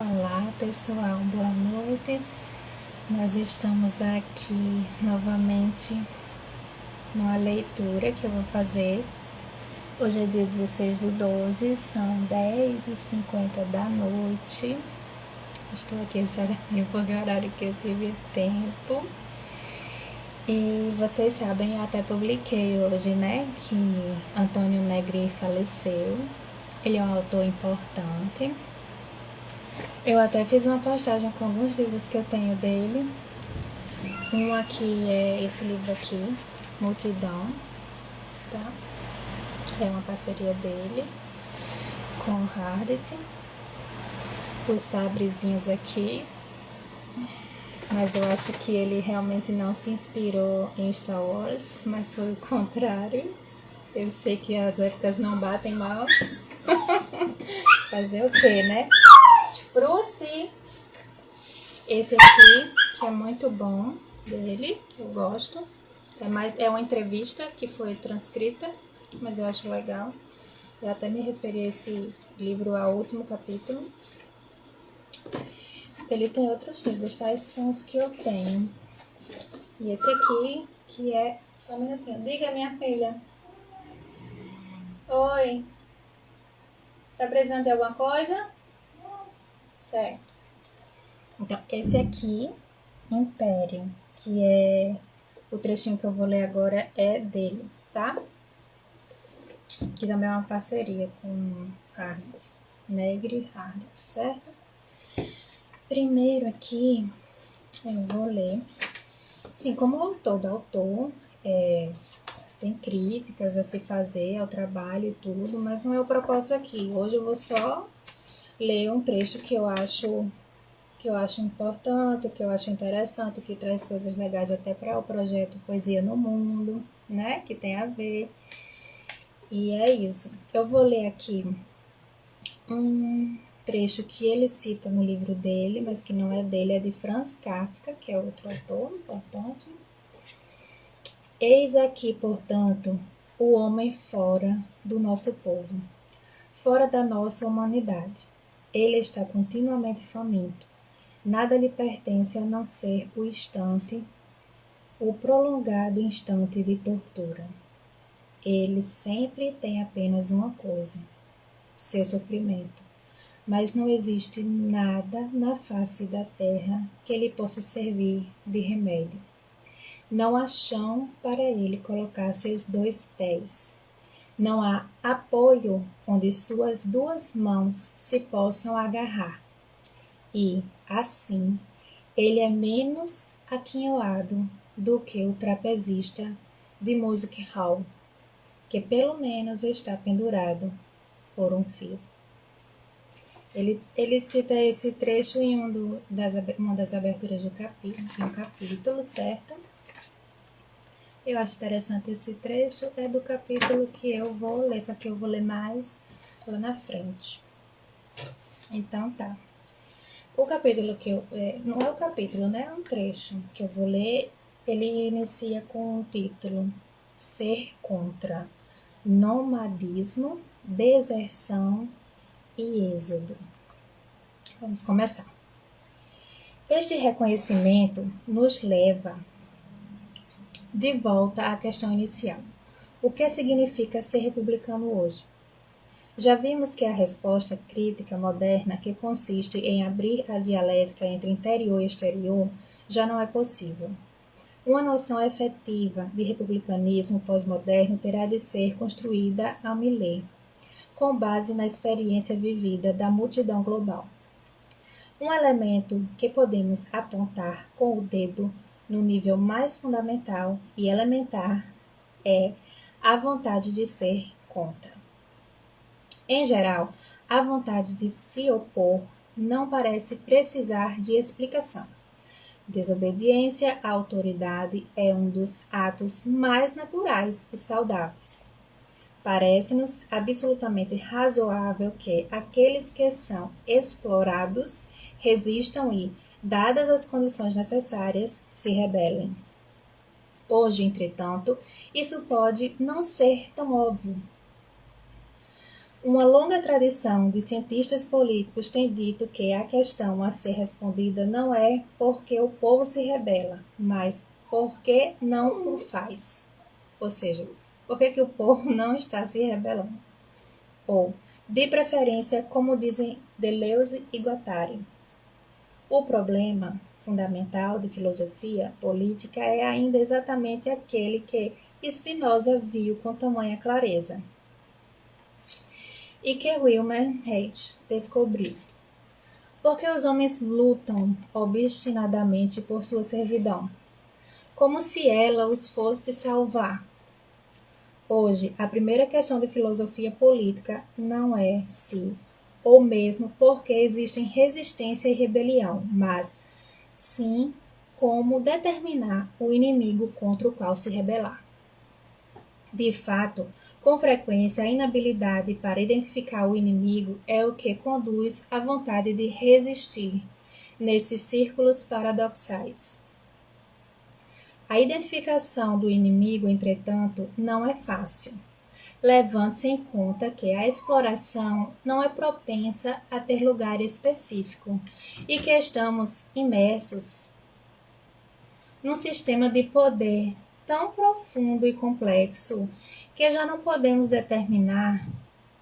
Olá pessoal, boa noite. Nós estamos aqui novamente numa leitura que eu vou fazer. Hoje é dia 16/12, são 10h50 da noite. Estou aqui esse horário porque é o horário que eu tive tempo. E vocês sabem, eu até publiquei hoje, né, que Antônio Negri faleceu. Ele é um autor importante. Eu até fiz uma postagem com alguns livros que eu tenho dele. Um aqui é esse livro aqui, Multidão, tá? É uma parceria dele com Hardet. Os sabrezinhos aqui, mas eu acho que ele realmente não se inspirou em Star Wars, mas foi o contrário. Eu sei que as épocas não batem mal. Fazer o quê, né? Bruce! Esse aqui, que é muito bom dele, eu gosto. É uma entrevista que foi transcrita, mas eu acho legal. Eu até me referi a esse livro ao último capítulo. Ele tem outros livros, tá? Esses são os que eu tenho. E esse aqui, que é... Só um minutinho. Diga, minha filha. Oi. Tá precisando de alguma coisa? Certo. Então, esse aqui, Império, que é... O trechinho que eu vou ler agora é dele, tá? Que também é uma parceria com Hardet. Negri e Hardet, certo? Primeiro aqui, eu vou ler. Sim, como todo autor, tem críticas a se fazer ao trabalho e tudo, mas não é o propósito aqui. Hoje eu vou só ler um trecho que eu acho importante, que eu acho interessante, que traz coisas legais até para o projeto Poesia no Mundo, né? Que tem a ver. E é isso. Eu vou ler aqui um trecho que ele cita no livro dele, mas que não é dele, é de Franz Kafka, que é outro autor importante. Eis aqui, portanto, o homem fora do nosso povo, fora da nossa humanidade. Ele está continuamente faminto. Nada lhe pertence a não ser o instante, o prolongado instante de tortura. Ele sempre tem apenas uma coisa: seu sofrimento. Mas não existe nada na face da terra que lhe possa servir de remédio. Não há chão para ele colocar seus 2 pés. Não há apoio onde suas 2 mãos se possam agarrar. E, assim, ele é menos aquinhoado do que o trapezista de music hall, que pelo menos está pendurado por um fio. Ele cita esse trecho em uma das aberturas de um capítulo, certo? Eu acho interessante esse trecho, é do capítulo que eu vou ler, só que eu vou ler mais lá na frente. Então tá. O capítulo que eu... não é o capítulo, né? É um trecho que eu vou ler. Ele inicia com o título Ser contra nomadismo, deserção e êxodo. Vamos começar. Este reconhecimento nos leva de volta à questão inicial. O que significa ser republicano hoje? Já vimos que a resposta crítica moderna, que consiste em abrir a dialética entre interior e exterior, já não é possível. Uma noção efetiva de republicanismo pós-moderno terá de ser construída a Millet, com base na experiência vivida da multidão global. Um elemento que podemos apontar com o dedo no nível mais fundamental e elementar é a vontade de ser contra. Em geral, a vontade de se opor não parece precisar de explicação. Desobediência à autoridade é um dos atos mais naturais e saudáveis. Parece-nos absolutamente razoável que aqueles que são explorados resistam e, dadas as condições necessárias, se rebelem. Hoje, entretanto, isso pode não ser tão óbvio. Uma longa tradição de cientistas políticos tem dito que a questão a ser respondida não é porque o povo se rebela, mas porque não o faz. Ou seja, por que o povo não está se rebelando? Ou, de preferência, como dizem Deleuze e Guattari, o problema fundamental de filosofia política é ainda exatamente aquele que Spinoza viu com tamanha clareza e que Wilhelm Reich descobriu. Porque os homens lutam obstinadamente por sua servidão, como se ela os fosse salvar. Hoje, a primeira questão de filosofia política não é se ou mesmo porque existem resistência e rebelião, mas sim como determinar o inimigo contra o qual se rebelar. De fato, com frequência, a inabilidade para identificar o inimigo é o que conduz à vontade de resistir nesses círculos paradoxais. A identificação do inimigo, entretanto, não é fácil. Levando-se em conta que a exploração não é propensa a ter lugar específico e que estamos imersos num sistema de poder tão profundo e complexo que já não podemos determinar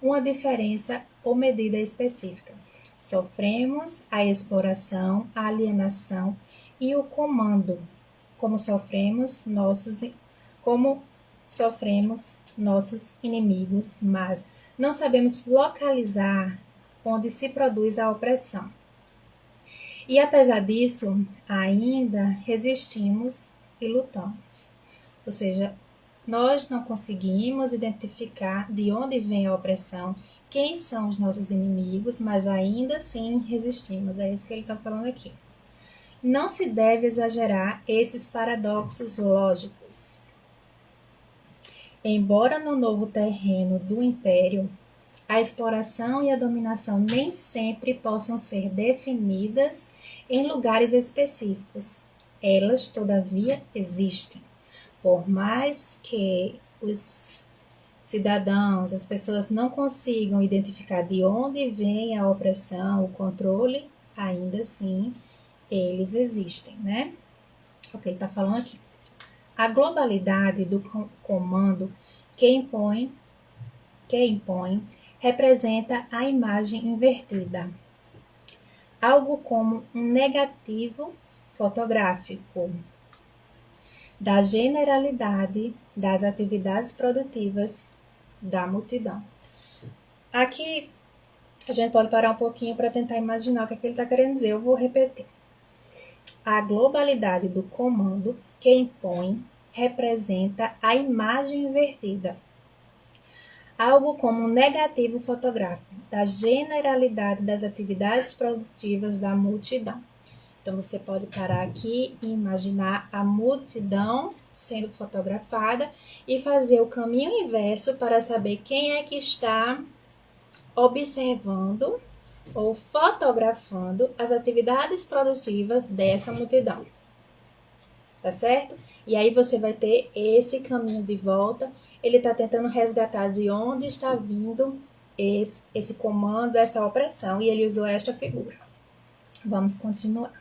uma diferença ou medida específica. Sofremos a exploração, a alienação e o comando, como sofremos nossos inimigos, mas não sabemos localizar onde se produz a opressão. E apesar disso, ainda resistimos e lutamos. Ou seja, nós não conseguimos identificar de onde vem a opressão, quem são os nossos inimigos, mas ainda assim resistimos. É isso que ele está falando aqui. Não se deve exagerar esses paradoxos lógicos. Embora no novo terreno do império, a exploração e a dominação nem sempre possam ser definidas em lugares específicos. Elas, todavia, existem. Por mais que os cidadãos, as pessoas não consigam identificar de onde vem a opressão, o controle, ainda assim, eles existem, né? É o que ele está falando aqui. A globalidade do comando que impõe representa a imagem invertida, algo como um negativo fotográfico da generalidade das atividades produtivas da multidão. Aqui a gente pode parar um pouquinho para tentar imaginar o que ele está querendo dizer. Eu vou repetir. A globalidade do comando que impõe representa a imagem invertida, algo como um negativo fotográfico da generalidade das atividades produtivas da multidão. Então, você pode parar aqui e imaginar a multidão sendo fotografada e fazer o caminho inverso para saber quem é que está observando ou fotografando as atividades produtivas dessa multidão. Tá certo? E aí você vai ter esse caminho de volta. Ele está tentando resgatar de onde está vindo esse comando, essa opressão, e ele usou esta figura. Vamos continuar.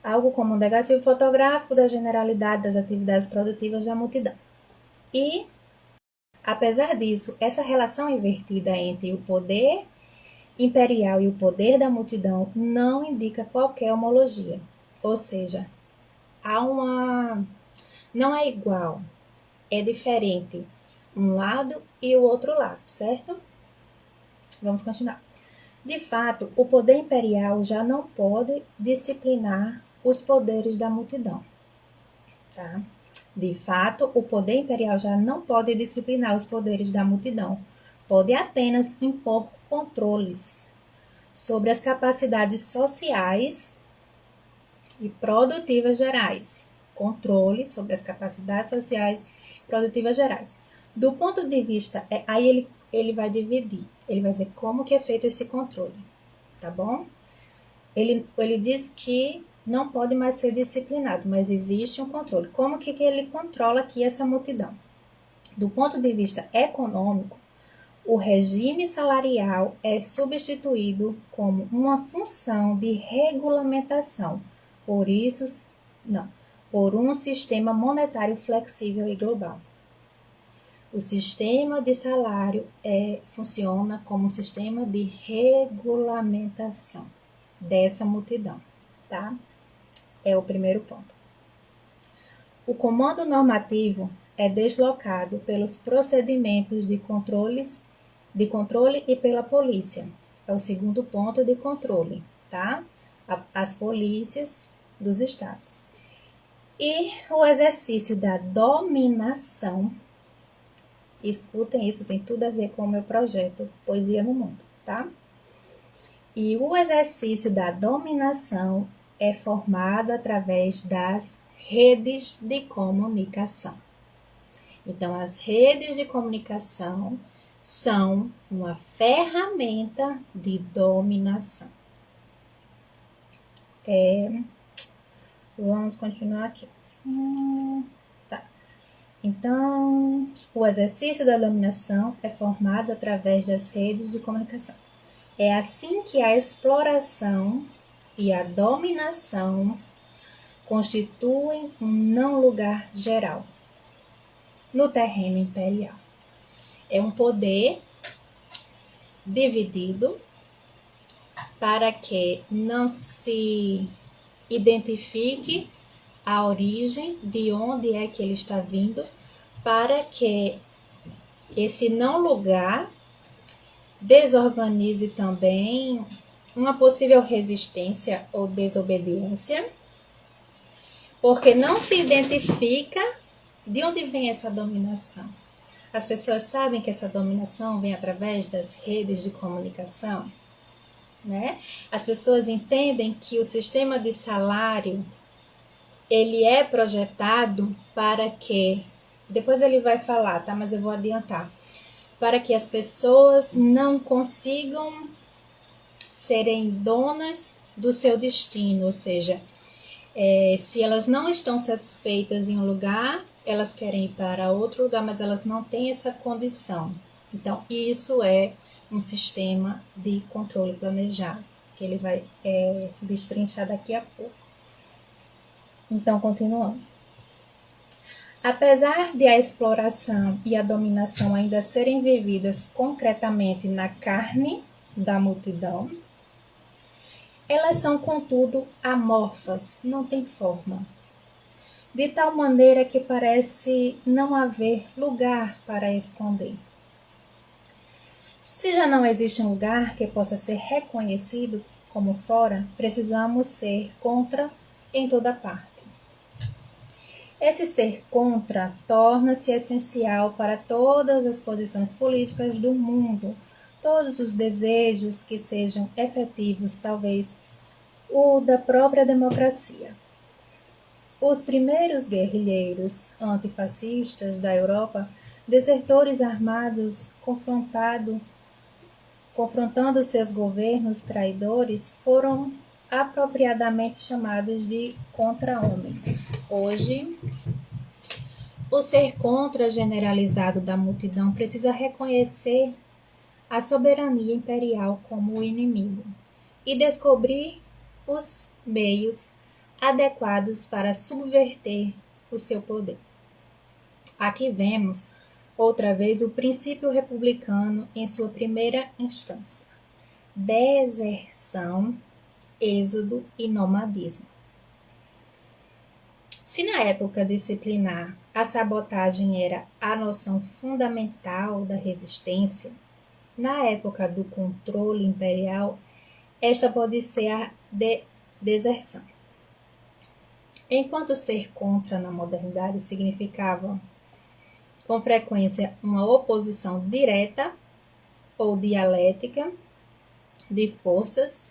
Algo como um negativo fotográfico da generalidade das atividades produtivas da multidão. E, apesar disso, essa relação invertida entre o poder imperial e o poder da multidão não indica qualquer homologia. Ou seja, não é igual, é diferente um lado e o outro lado, certo? Vamos continuar. De fato, o poder imperial já não pode disciplinar os poderes da multidão, tá? De fato, o poder imperial já não pode disciplinar os poderes da multidão, pode apenas impor controles sobre as capacidades sociais e produtivas gerais. Controle sobre as capacidades sociais e produtivas gerais. Do ponto de vista, aí ele vai dividir, ele vai dizer como que é feito esse controle, tá bom? Ele diz que não pode mais ser disciplinado, mas existe um controle. Como que ele controla aqui essa multidão? Do ponto de vista econômico, o regime salarial é substituído como uma função de regulamentação, por um sistema monetário flexível e global. O sistema de salário funciona como um sistema de regulamentação dessa multidão, tá? É o primeiro ponto. O comando normativo é deslocado pelos procedimentos de controle e pela polícia. É o segundo ponto de controle, tá? As polícias dos estados. E o exercício da dominação, escutem, isso tem tudo a ver com o meu projeto Poesia no Mundo, tá? E o exercício da dominação é formado através das redes de comunicação. Então, as redes de comunicação são uma ferramenta de dominação. Vamos continuar aqui. Tá. Então, o exercício da dominação é formado através das redes de comunicação. É assim que a exploração e a dominação constituem um não lugar geral no terreno imperial. É um poder dividido para que não se identifique a origem, de onde é que ele está vindo, para que esse não lugar desorganize também uma possível resistência ou desobediência, porque não se identifica de onde vem essa dominação. As pessoas sabem que essa dominação vem através das redes de comunicação, né? As pessoas entendem que o sistema de salário ele é projetado para que, depois ele vai falar, tá? Mas eu vou adiantar, para que as pessoas não consigam serem donas do seu destino, ou seja, se elas não estão satisfeitas em um lugar, elas querem ir para outro lugar, mas elas não têm essa condição. Então, isso é um sistema de controle planejado, que ele vai destrinchar daqui a pouco. Então, continuando. Apesar de a exploração e a dominação ainda serem vividas concretamente na carne da multidão, elas são, contudo, amorfas, não têm forma, de tal maneira que parece não haver lugar para esconder. Se já não existe um lugar que possa ser reconhecido como fora, precisamos ser contra em toda parte. Esse ser contra torna-se essencial para todas as posições políticas do mundo, todos os desejos que sejam efetivos, talvez o da própria democracia. Os primeiros guerrilheiros antifascistas da Europa, desertores armados confrontando seus governos traidores, foram apropriadamente chamados de contra-homens. Hoje, o ser contra generalizado da multidão precisa reconhecer a soberania imperial como o inimigo e descobrir os meios adequados para subverter o seu poder. Aqui vemos outra vez o princípio republicano em sua primeira instância: deserção, êxodo e nomadismo. Se na época disciplinar a sabotagem era a noção fundamental da resistência, na época do controle imperial, esta pode ser a deserção. Enquanto ser contra na modernidade significava, com frequência, uma oposição direta ou dialética de forças,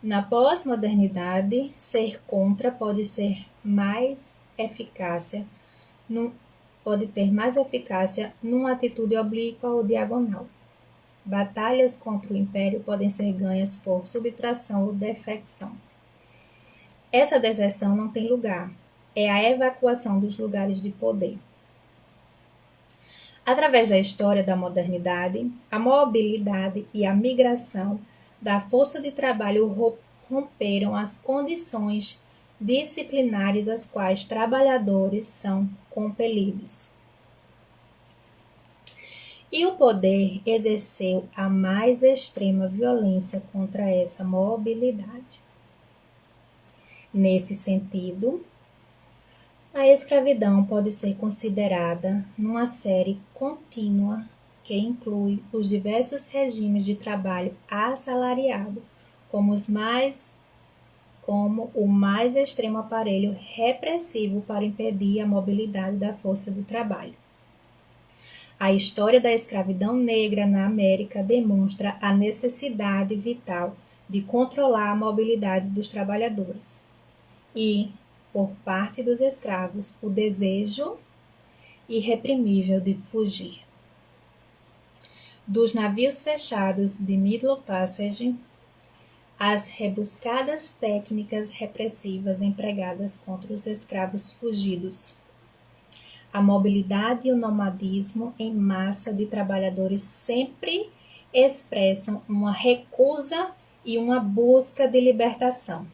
na pós-modernidade, ser contra pode ter mais eficácia numa atitude oblíqua ou diagonal. Batalhas contra o império podem ser ganhas por subtração ou defecção. Essa deserção não tem lugar, é a evacuação dos lugares de poder. Através da história da modernidade, a mobilidade e a migração da força de trabalho romperam as condições disciplinares às quais trabalhadores são compelidos. E o poder exerceu a mais extrema violência contra essa mobilidade. Nesse sentido, a escravidão pode ser considerada numa série contínua que inclui os diversos regimes de trabalho assalariado como o mais extremo aparelho repressivo para impedir a mobilidade da força de trabalho. A história da escravidão negra na América demonstra a necessidade vital de controlar a mobilidade dos trabalhadores e, por parte dos escravos, o desejo irreprimível de fugir. Dos navios fechados de Middle Passage, as rebuscadas técnicas repressivas empregadas contra os escravos fugidos. A mobilidade e o nomadismo em massa de trabalhadores sempre expressam uma recusa e uma busca de libertação.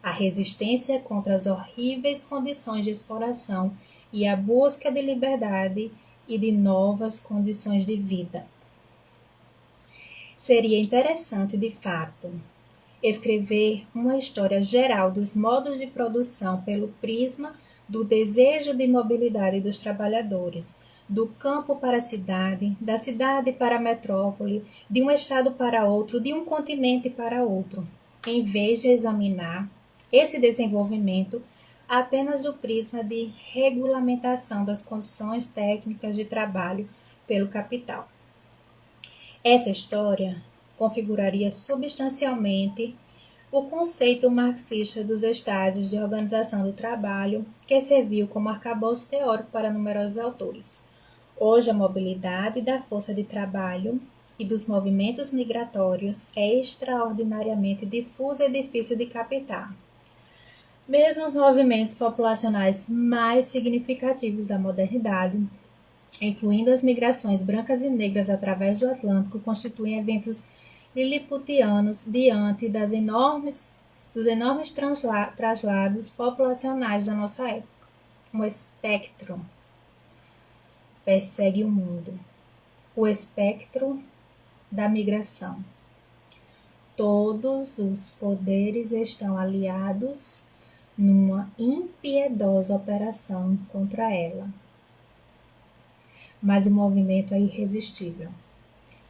A resistência contra as horríveis condições de exploração e a busca de liberdade e de novas condições de vida. Seria interessante, de fato, escrever uma história geral dos modos de produção pelo prisma do desejo de mobilidade dos trabalhadores, do campo para a cidade, da cidade para a metrópole, de um estado para outro, de um continente para outro, em vez de examinar esse desenvolvimento apenas do prisma de regulamentação das condições técnicas de trabalho pelo capital. Essa história configuraria substancialmente o conceito marxista dos estágios de organização do trabalho, que serviu como arcabouço teórico para numerosos autores. Hoje, a mobilidade da força de trabalho e dos movimentos migratórios é extraordinariamente difusa e difícil de captar. Mesmo os movimentos populacionais mais significativos da modernidade, incluindo as migrações brancas e negras através do Atlântico, constituem eventos liliputianos diante dos enormes traslados populacionais da nossa época. Um espectro persegue o mundo. O espectro da migração. Todos os poderes estão aliados numa impiedosa operação contra ela. Mas o movimento é irresistível.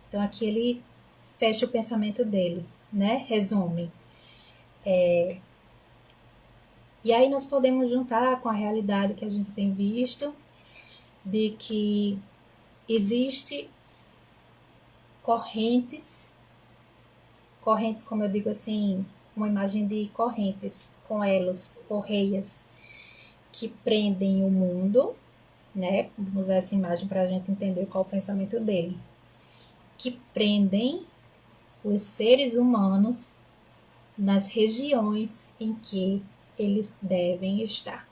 Então, aqui ele fecha o pensamento dele, né? Resume. E aí nós podemos juntar com a realidade que a gente tem visto, de que existe correntes, como eu digo assim, uma imagem de correntes com elos, correias, que prendem o mundo, né? Vamos usar essa imagem para a gente entender qual é o pensamento dele. Que prendem os seres humanos nas regiões em que eles devem estar.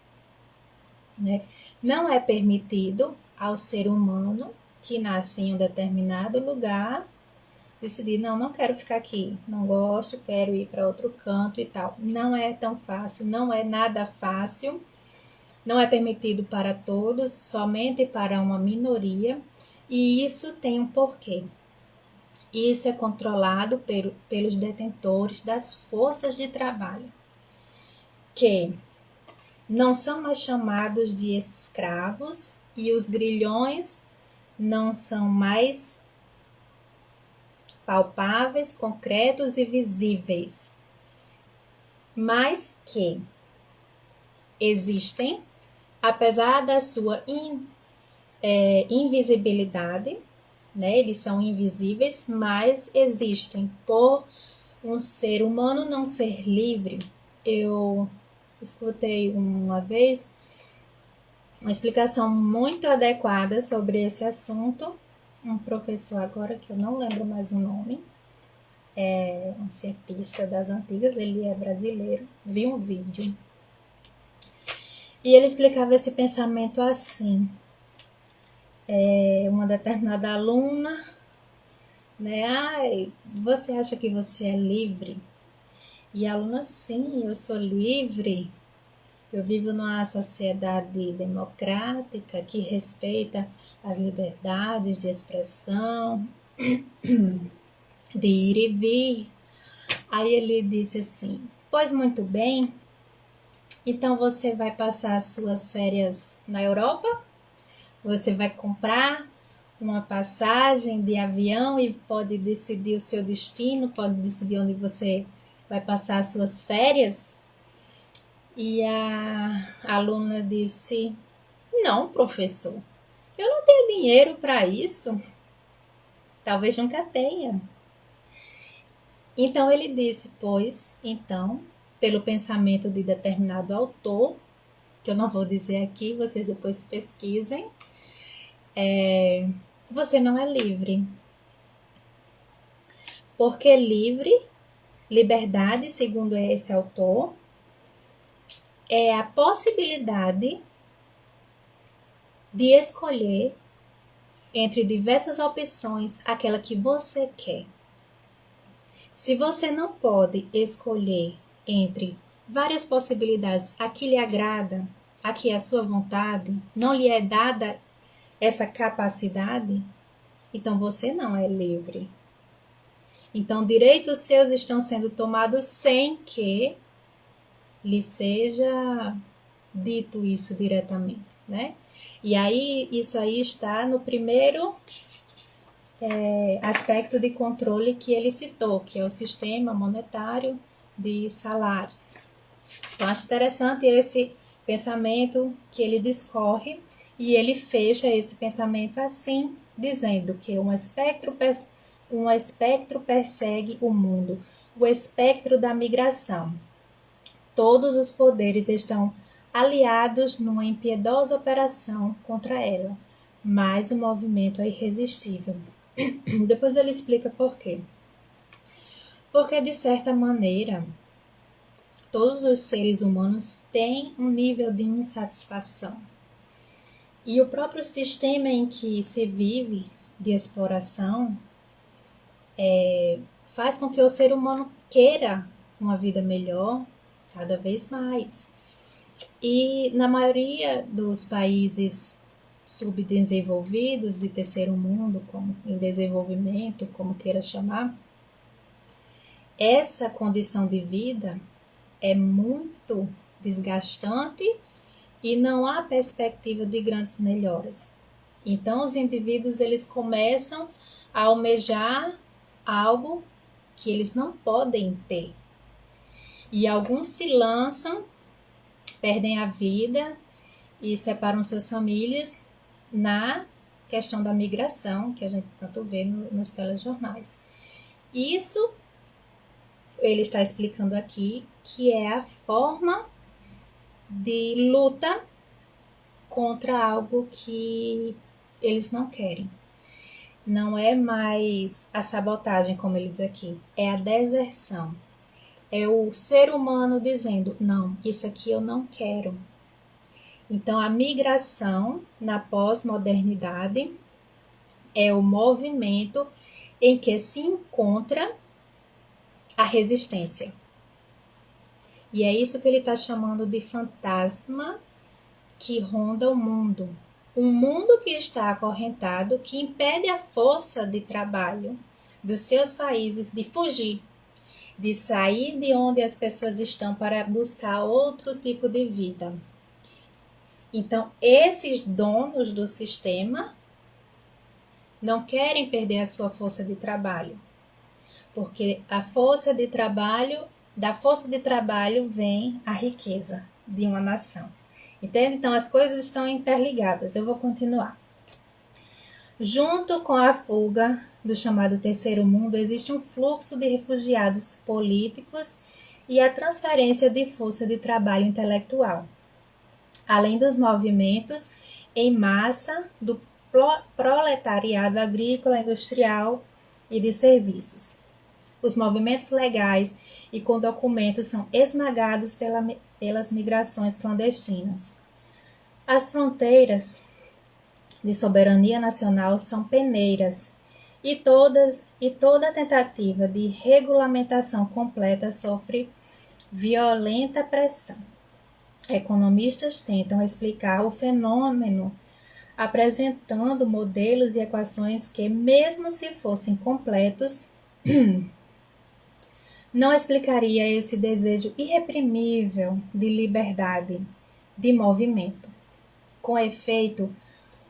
Né? Não é permitido ao ser humano que nasce em um determinado lugar decidir, não quero ficar aqui, não gosto, quero ir para outro canto e tal. Não é tão fácil, não é nada fácil, não é permitido para todos, somente para uma minoria, e isso tem um porquê. Isso é controlado pelos detentores das forças de trabalho, que não são mais chamados de escravos e os grilhões não são mais palpáveis, concretos e visíveis, mas que existem, apesar da sua invisibilidade, né? Eles são invisíveis, mas existem. Por um ser humano não ser livre, eu escutei uma vez uma explicação muito adequada sobre esse assunto. Um professor agora, que eu não lembro mais o nome, é um cientista das antigas, ele é brasileiro, vi um vídeo. E ele explicava esse pensamento assim: uma determinada aluna, né? Ai, você acha que você é livre? E a aluna, sim, eu sou livre. Eu vivo numa sociedade democrática que respeita as liberdades de expressão, de ir e vir. Aí ele disse assim: pois muito bem, então você vai passar as suas férias na Europa? Você vai comprar uma passagem de avião e pode decidir o seu destino, pode decidir onde você vai passar as suas férias? E a aluna disse: não, professor, eu não tenho dinheiro para isso. Talvez nunca tenha. Então ele disse: pois, então, pelo pensamento de determinado autor, que eu não vou dizer aqui, vocês depois pesquisem, você não é livre. Porque liberdade, segundo esse autor, é a possibilidade de escolher entre diversas opções aquela que você quer. Se você não pode escolher entre várias possibilidades a que lhe agrada, a que é a sua vontade, não lhe é dada essa capacidade, então você não é livre. Então, direitos seus estão sendo tomados sem que lhe seja dito isso diretamente, né? E aí, isso aí está no primeiro aspecto de controle que ele citou, que é o sistema monetário de salários. Então, acho interessante esse pensamento que ele discorre e ele fecha esse pensamento assim, dizendo que um espectro persegue o mundo, o espectro da migração. Todos os poderes estão aliados numa impiedosa operação contra ela, mas o movimento é irresistível. Depois ele explica por quê. Porque, de certa maneira, todos os seres humanos têm um nível de insatisfação. E o próprio sistema em que se vive de exploração faz com que o ser humano queira uma vida melhor cada vez mais. E na maioria dos países subdesenvolvidos, de terceiro mundo, como em desenvolvimento, como queira chamar, essa condição de vida é muito desgastante e não há perspectiva de grandes melhoras. Então, os indivíduos eles começam a almejar algo que eles não podem ter. E alguns se lançam, perdem a vida e separam suas famílias na questão da migração, que a gente tanto vê nos telejornais. Isso ele está explicando aqui que é a forma de luta contra algo que eles não querem. Não é mais a sabotagem, como ele diz aqui, é a deserção. É o ser humano dizendo, não, isso aqui eu não quero. Então, a migração na pós-modernidade é o movimento em que se encontra a resistência. E é isso que ele está chamando de fantasma que ronda o mundo. Um mundo que está acorrentado, que impede a força de trabalho dos seus países de fugir, de sair de onde as pessoas estão para buscar outro tipo de vida. Então, esses donos do sistema não querem perder a sua força de trabalho, porque da força de trabalho vem a riqueza de uma nação. Entende? Então, as coisas estão interligadas. Eu vou continuar. Junto com a fuga do chamado Terceiro Mundo, existe um fluxo de refugiados políticos e a transferência de força de trabalho intelectual, além dos movimentos em massa do proletariado agrícola, industrial e de serviços. Os movimentos legais e com documentos são esmagados pelas migrações clandestinas. As fronteiras de soberania nacional são peneiras e toda tentativa de regulamentação completa sofre violenta pressão. Economistas tentam explicar o fenômeno apresentando modelos e equações que, mesmo se fossem completos, não explicaria esse desejo irreprimível de liberdade, de movimento. Com efeito,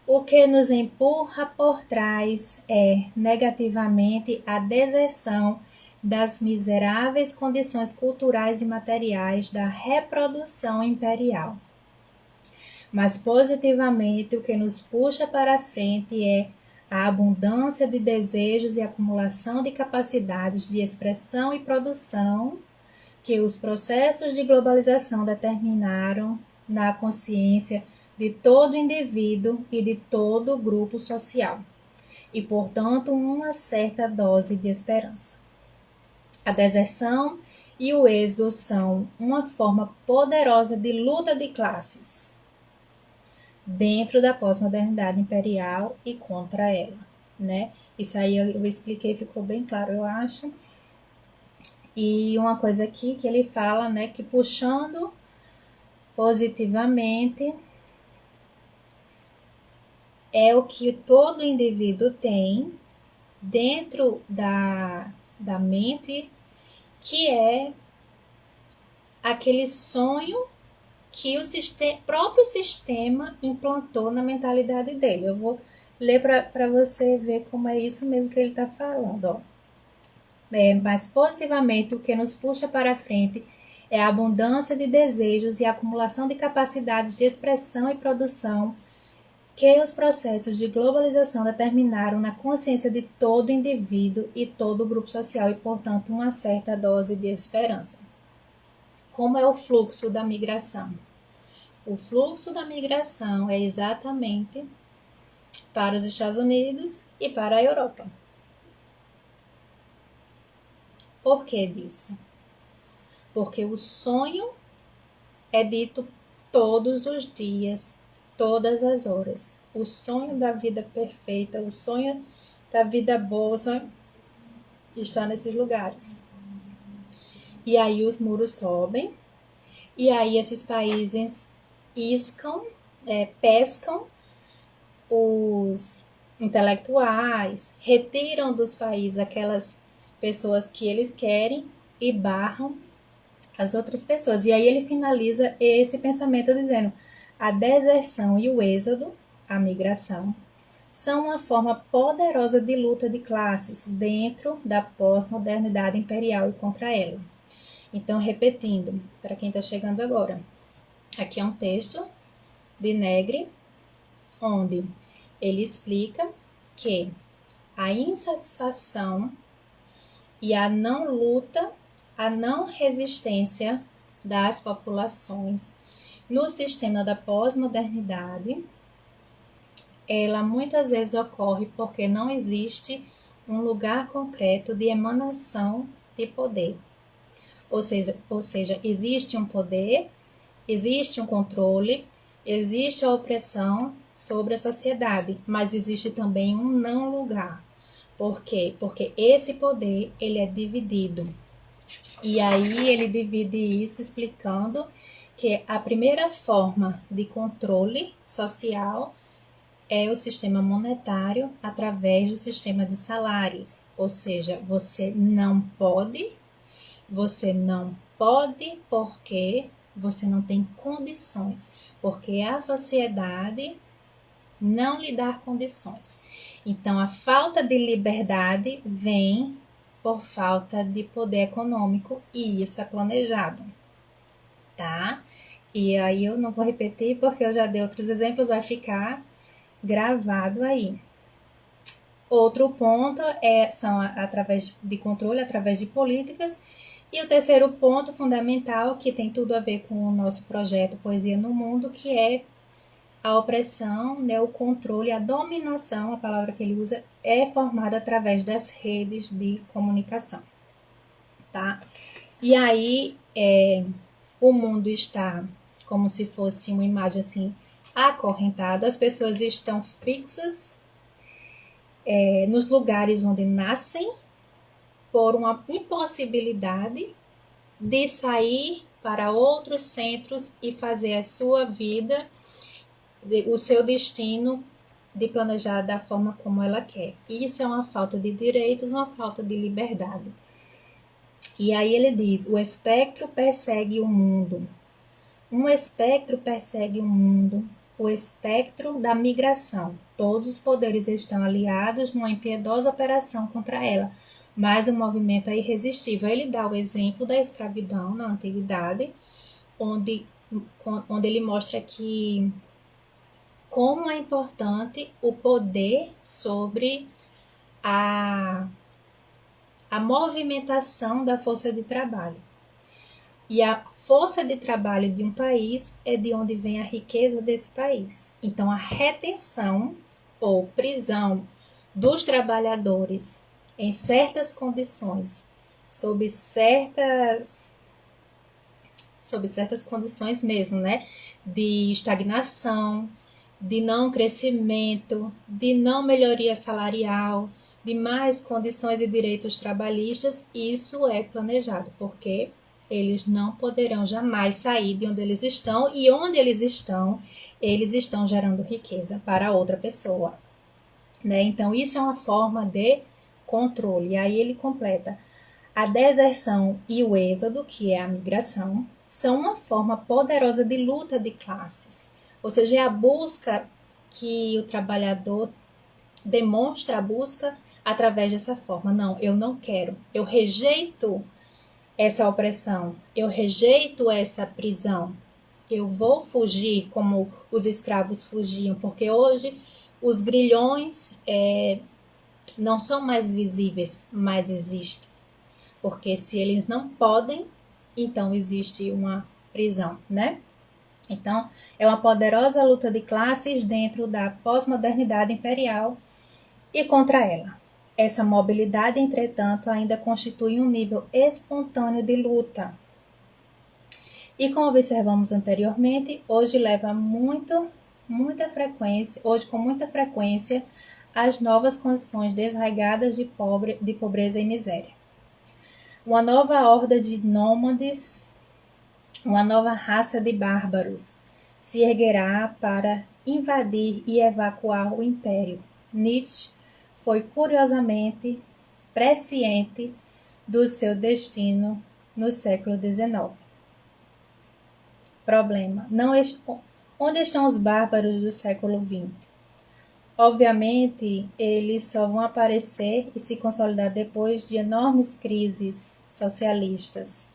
o que nos empurra por trás é, negativamente, a deserção das miseráveis condições culturais e materiais da reprodução imperial. Mas, positivamente, o que nos puxa para a frente é a abundância de desejos e acumulação de capacidades de expressão e produção que os processos de globalização determinaram na consciência de todo indivíduo e de todo grupo social, e, portanto, uma certa dose de esperança. A deserção e o êxodo são uma forma poderosa de luta de classes dentro da pós-modernidade imperial e contra ela, né? Isso aí eu expliquei, ficou bem claro, eu acho. E uma coisa aqui que ele fala, né, que puxando positivamente é o que todo indivíduo tem dentro da mente, que é aquele sonho que o próprio sistema implantou na mentalidade dele. Eu vou ler para você ver como é isso mesmo que ele está falando. Ó. Mas positivamente o que nos puxa para frente é a abundância de desejos e a acumulação de capacidades de expressão e produção que os processos de globalização determinaram na consciência de todo indivíduo e todo grupo social e, portanto, uma certa dose de esperança. Como é o fluxo da migração? O fluxo da migração é exatamente para os Estados Unidos e para a Europa. Por que disso? Porque o sonho é dito todos os dias, todas as horas. O sonho da vida perfeita, o sonho da vida boa, o sonho está nesses lugares. E aí os muros sobem, e aí esses países pescam os intelectuais, retiram dos países aquelas pessoas que eles querem e barram as outras pessoas. E aí ele finaliza esse pensamento dizendo: a deserção e o êxodo, a migração, são uma forma poderosa de luta de classes dentro da pós-modernidade imperial e contra ela. Então, repetindo, para quem está chegando agora, aqui é um texto de Negri, onde ele explica que a insatisfação e a não luta, a não resistência das populações no sistema da pós-modernidade, ela muitas vezes ocorre porque não existe um lugar concreto de emanação de poder. Ou seja, existe um poder, existe um controle, existe a opressão sobre a sociedade, mas existe também um não lugar. Por quê? Porque esse poder, ele é dividido. E aí ele divide isso explicando que a primeira forma de controle social é o sistema monetário através do sistema de salários. Ou seja, você não pode porque você não tem condições, porque a sociedade não lhe dá condições. Então, a falta de liberdade vem por falta de poder econômico e isso é planejado, tá? E aí eu não vou repetir porque eu já dei outros exemplos, vai ficar gravado aí. Outro ponto são através de controle, através de políticas. E o terceiro ponto fundamental, que tem tudo a ver com o nosso projeto Poesia no Mundo, que é a opressão, né, o controle, a dominação, a palavra que ele usa, é formada através das redes de comunicação, tá? E aí, o mundo está como se fosse uma imagem assim, acorrentado, as pessoas estão fixas nos lugares onde nascem por uma impossibilidade de sair para outros centros e fazer a sua vida, o seu destino, de planejar da forma como ela quer. Isso é uma falta de direitos, uma falta de liberdade. E aí ele diz, o espectro persegue o mundo. Um espectro persegue o mundo, o espectro da migração. Todos os poderes estão aliados numa impiedosa operação contra ela, mas o movimento é irresistível. Ele dá o exemplo da escravidão na antiguidade, onde ele mostra que como é importante o poder sobre a movimentação da força de trabalho. E a força de trabalho de um país é de onde vem a riqueza desse país. Então, a retenção ou prisão dos trabalhadores em certas condições, sob certas condições mesmo, né? De estagnação, de não crescimento, de não melhoria salarial, de mais condições e direitos trabalhistas, isso é planejado, porque eles não poderão jamais sair de onde eles estão, e onde eles estão gerando riqueza para outra pessoa, né? Então, isso é uma forma de controle. E aí ele completa: a deserção e o êxodo, que é a migração, são uma forma poderosa de luta de classes. Ou seja, é a busca que o trabalhador demonstra a busca através dessa forma. Não, eu não quero, eu rejeito essa opressão, eu rejeito essa prisão, eu vou fugir como os escravos fugiam, porque hoje os grilhões não são mais visíveis, mas existem. Porque se eles não podem, então existe uma prisão, né? Então, é uma poderosa luta de classes dentro da pós-modernidade imperial e contra ela. Essa mobilidade, entretanto, ainda constitui um nível espontâneo de luta. E como observamos anteriormente, hoje leva muita frequência, às novas condições desraigadas de pobreza e miséria. Uma nova horda de nômades, uma nova raça de bárbaros se erguerá para invadir e evacuar o império. Nietzsche foi curiosamente presciente do seu destino no século XIX. Problema: onde estão os bárbaros do século XX? Obviamente, eles só vão aparecer e se consolidar depois de enormes crises socialistas.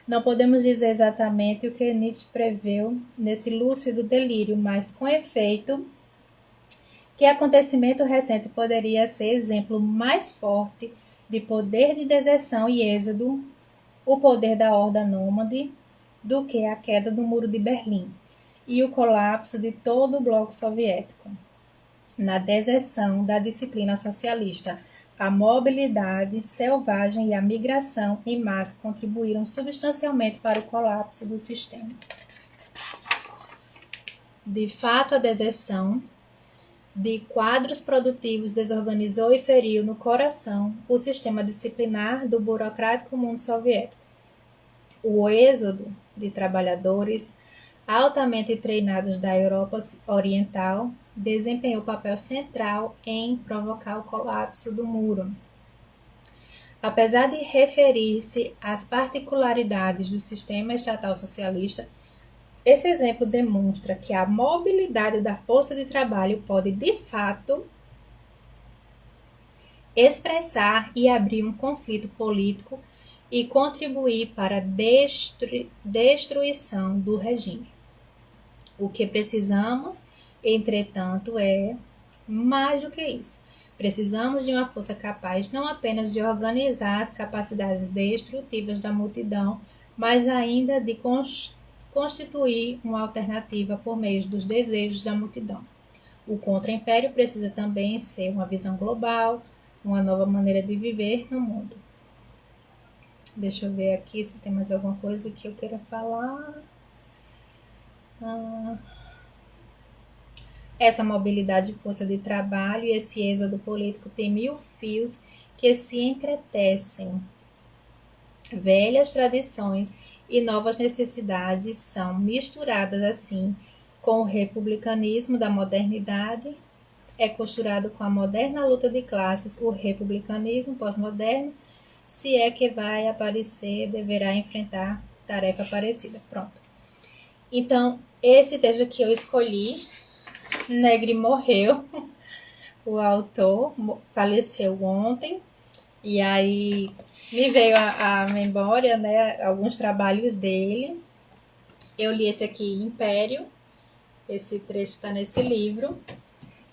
Não podemos dizer exatamente o que Nietzsche preveu nesse lúcido delírio, mas com efeito que acontecimento recente poderia ser exemplo mais forte de poder de deserção e êxodo, o poder da horda nômade, do que a queda do Muro de Berlim e o colapso de todo o bloco soviético. Na deserção da disciplina socialista, a mobilidade selvagem e a migração em massa contribuíram substancialmente para o colapso do sistema. De fato, a deserção de quadros produtivos desorganizou e feriu no coração o sistema disciplinar do burocrático mundo soviético. O êxodo de trabalhadores altamente treinados da Europa Oriental desempenhou papel central em provocar o colapso do muro. Apesar de referir-se às particularidades do sistema estatal socialista, esse exemplo demonstra que a mobilidade da força de trabalho pode, de fato, expressar e abrir um conflito político e contribuir para a destruição do regime. O que precisamos, entretanto, é mais do que isso. Precisamos de uma força capaz não apenas de organizar as capacidades destrutivas da multidão, mas ainda de constituir uma alternativa por meio dos desejos da multidão. O contra-império precisa também ser uma visão global, uma nova maneira de viver no mundo. Deixa eu ver aqui se tem mais alguma coisa que eu queira falar. Essa mobilidade de força de trabalho e esse êxodo político tem 1000 fios que se entretecem. Velhas tradições e novas necessidades são misturadas assim com o republicanismo da modernidade, é costurado com a moderna luta de classes, o republicanismo pós-moderno, se é que vai aparecer, deverá enfrentar tarefa parecida. Pronto. Então, esse texto que eu escolhi, Negri morreu, o autor faleceu ontem, e aí me veio à memória, né, alguns trabalhos dele. Eu li esse aqui, Império, esse trecho está nesse livro.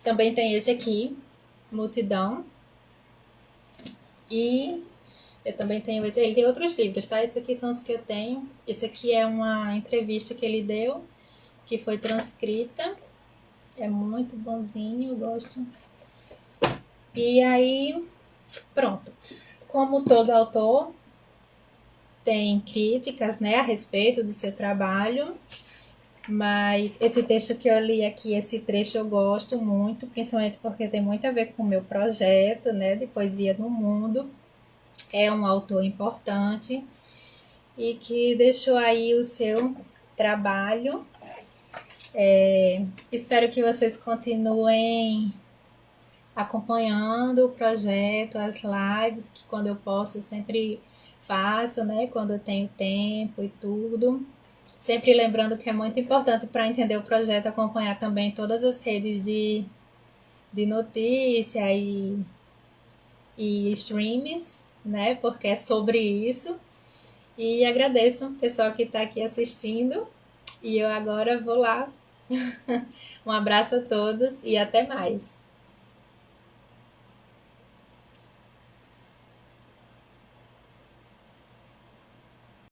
Também tem esse aqui, Multidão. E eu também tenho esse. Ele tem outros livros, tá? Esses aqui são os que eu tenho. Esse aqui é uma entrevista que ele deu, que foi transcrita. É muito bonzinho, eu gosto. E aí, pronto. Como todo autor, tem críticas, né, a respeito do seu trabalho. Mas esse texto que eu li aqui, esse trecho eu gosto muito, principalmente porque tem muito a ver com o meu projeto, né, de poesia no mundo. É um autor importante e que deixou aí o seu trabalho. Espero que vocês continuem acompanhando o projeto, as lives, que quando eu posso eu sempre faço, né, quando eu tenho tempo e tudo. Sempre lembrando que é muito importante para entender o projeto acompanhar também todas as redes de notícia e streams, né? Porque é sobre isso. E agradeço o pessoal que está aqui assistindo. E eu agora vou lá. Um abraço a todos e até mais.